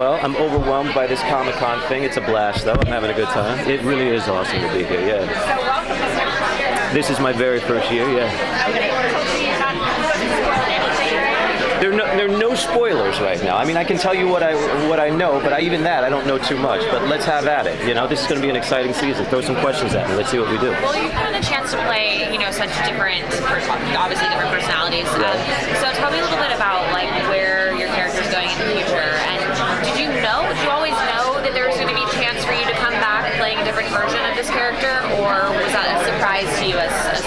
Well, I'm overwhelmed by this Comic-Con thing. It's a blast, though. I'm having a good time. It really is awesome to be here, yeah. So welcome. This is my very first year, yeah. There are no spoilers right now. I mean, I can tell you what I know, but even that, I don't know too much. But let's have at it. You know, this is going to be an exciting season. Throw some questions at me. Let's see what we do. Well, you've had a chance to play, such different, obviously different personalities. So tell me a little bit about where your character's going in the future. And did you always know that there was going to be a chance for you to come back playing a different version of this character, or was that a surprise to you?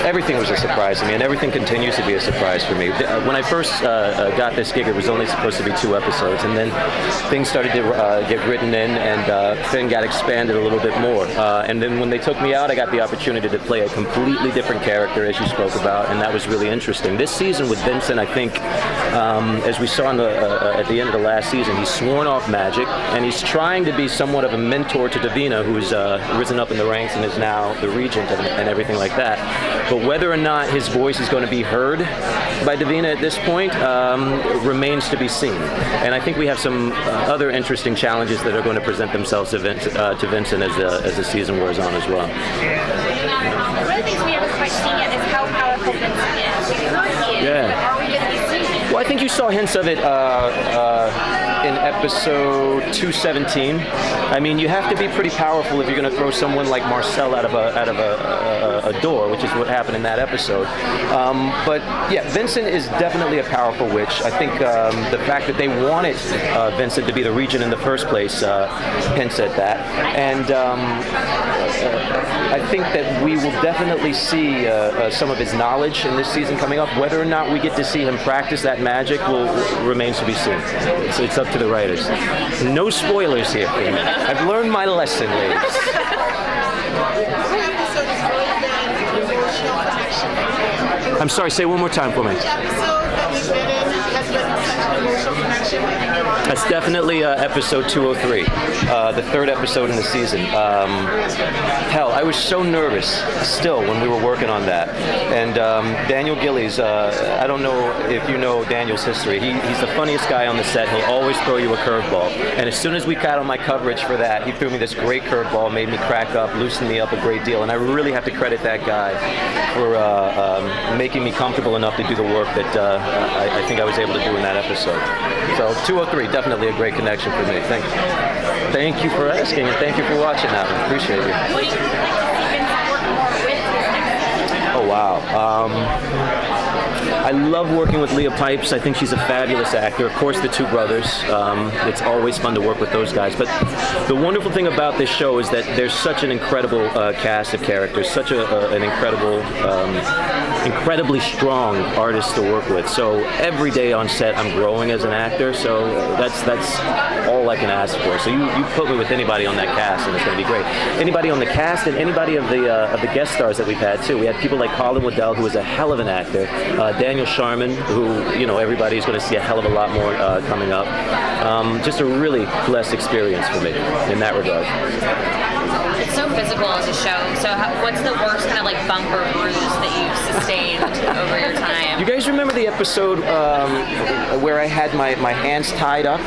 Everything was a surprise to me, and everything continues to be a surprise for me. When I first got this gig, it was only supposed to be 2 episodes, and then things started to get written in, and Finn got expanded a little bit more. And then when they took me out, I got the opportunity to play a completely different character, as you spoke about, and that was really interesting. This season with Vincent, I think, as we saw at the end of the last season, he's sworn off magic, and he's trying to be somewhat of a mentor to Davina, who's risen up in the ranks and is now the regent and everything like that. But whether or not his voice is going to be heard by Davina at this point remains to be seen. And I think we have some other interesting challenges that are going to present themselves to Vincent as the season wears on as well. One of the things we haven't quite seen yet is how powerful Vincent is. We've heard he is, but are we going to be seeing it? Well, I think you saw hints of it in episode 217. I mean, you have to be pretty powerful if you're going to throw someone like Marcel out of a door, which is what happened in that episode. But yeah, Vincent is definitely a powerful witch. I think the fact that they wanted Vincent to be the regent in the first place hints at that. And I think that we will definitely see some of his knowledge in this season coming up. Whether or not we get to see him practice that magic remains to be seen. So it's up to the writers. No spoilers here for me. I've learned my lesson, ladies. I'm sorry, say one more time for me. That's definitely episode 203, the 3rd episode in the season. Hell, I was so nervous still when we were working on that. And Daniel Gillies, I don't know if you know Daniel's history. He's the funniest guy on the set. He'll always throw you a curveball. And as soon as we got on my coverage for that, he threw me this great curveball, made me crack up, loosened me up a great deal. And I really have to credit that guy for making me comfortable enough to do the work that I think I was able to do in that episode. So 203, definitely a great connection for me. Thank you for asking, and thank you for watching that. I appreciate you. What do you think Vincent working more with? Oh, wow. I love working with Leah Pipes. I think she's a fabulous actor. Of course, the 2 brothers. It's always fun to work with those guys. But the wonderful thing about this show is that there's such an incredible cast of characters, such an incredibly strong artists to work with. So every day on set, I'm growing as an actor. So that's all I can ask for. So you put me with anybody on that cast, and it's going to be great. Anybody on the cast, and anybody of the guest stars that we've had too. We had people like Colin Waddell, who is a hell of an actor. Daniel Sharman, who everybody's going to see a hell of a lot more coming up. Just a really blessed experience for me in that regard. It's so physical as a show. So what's the worst kind of bump or bruise that you've sustained over your time? You guys remember the episode where I had my hands tied up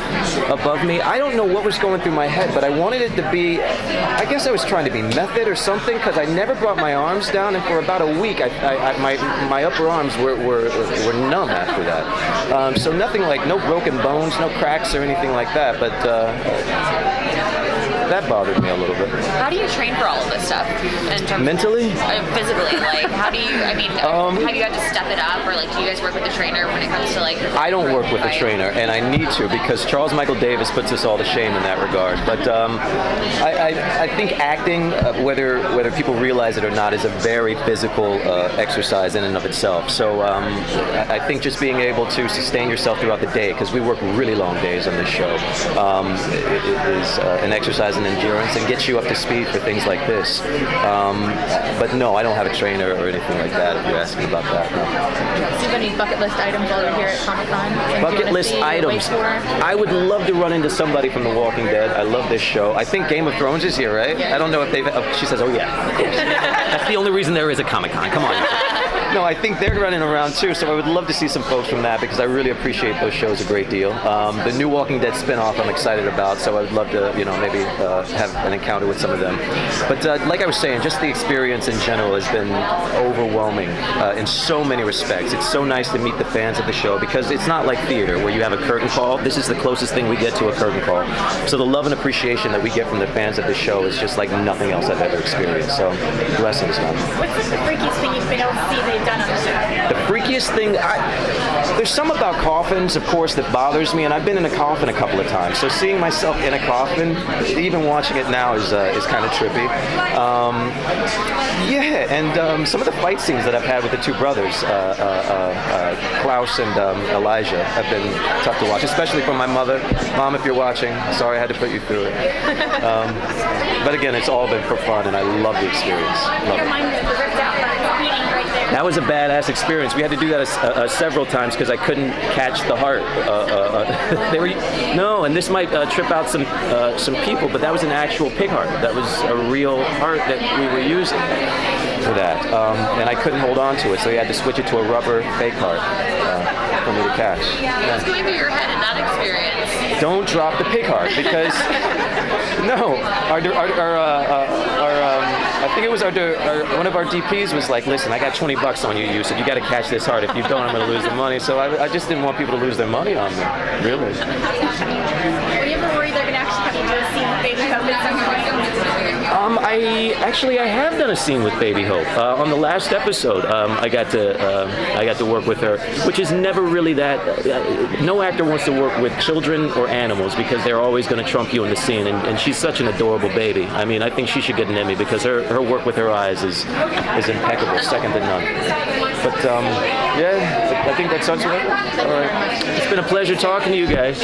above me? I don't know what was going through my head, but I wanted it to be, I guess I was trying to be method or something, because I never brought my arms down, and for about a week, my upper arms were numb after that. So nothing no broken bones, no cracks or anything like that, but that bothered me a little bit. How do you train for all of this stuff? Mentally? Physically, how do you, have you had to step it up, or do you guys work with the trainer when it comes to I don't work with a trainer, and I need to, because Charles Michael Davis puts us all to shame in that regard. But I think acting, whether people realize it or not, is a very physical exercise in and of itself. So I think just being able to sustain yourself throughout the day, because we work really long days on this show, is an exercise in endurance and gets you up to speed for things like this. But no, I don't have a trainer or anything like that, if you're asking about that. No. Do you have any bucket list items while you're here at Comic-Con? Bucket list items? I would love to run into somebody from The Walking Dead. I love this show. I think Game of Thrones is here, right? Yeah. I don't know if they've... she says, oh yeah, of course. That's the only reason there is a Comic-Con. Come on. No, I think they're running around too, so I would love to see some folks from that because I really appreciate those shows a great deal. The new Walking Dead spinoff I'm excited about, so I would love to, maybe have an encounter with some of them. But like I was saying, just the experience in general has been overwhelming in so many respects. It's so nice to meet the fans of the show because it's not like theater where you have a curtain call. This is the closest thing we get to a curtain call. So the love and appreciation that we get from the fans of the show is just like nothing else I've ever experienced. So blessings, man. What's like the freakiest thing you've been able to see they've done on the show? The freakiest thing, there's some about coffins, of course, that bothers me, and I've been in a coffin a couple of times. So seeing myself in a coffin, even watching it now, is kind of trippy. And some of the fight scenes that I've had with the two brothers, Klaus and Elijah, have been tough to watch, especially for my mother. Mom, if you're watching, sorry I had to put you through it. But again, it's all been for fun, and I love the experience. Love it. That was a badass experience. We had to do that several times because I couldn't catch the heart. And this might trip out some people, but that was an actual pig heart. That was a real heart that we were using for that, and I couldn't hold on to it, so we had to switch it to a rubber fake heart for me to catch. What's going through your head in that experience? Don't drop the pig heart because I think it was one of our DPs was like, listen, I got $20 on you, Yusuf. You got to catch this heart. If you don't, I'm going to lose the money. So I just didn't want people to lose their money on me, really. Were you ever worried they're going to actually have you do a scene with Baby Hope at some point? I have done a scene with Baby Hope on the last episode. I got to work with her, which is never really that. No actor wants to work with children or animals because they're always going to trump you in the scene, and she's such an adorable baby. I mean, I think she should get an Emmy because her work with her eyes is impeccable, second to none. But I think that sums it up. All right, it's been a pleasure talking to you guys.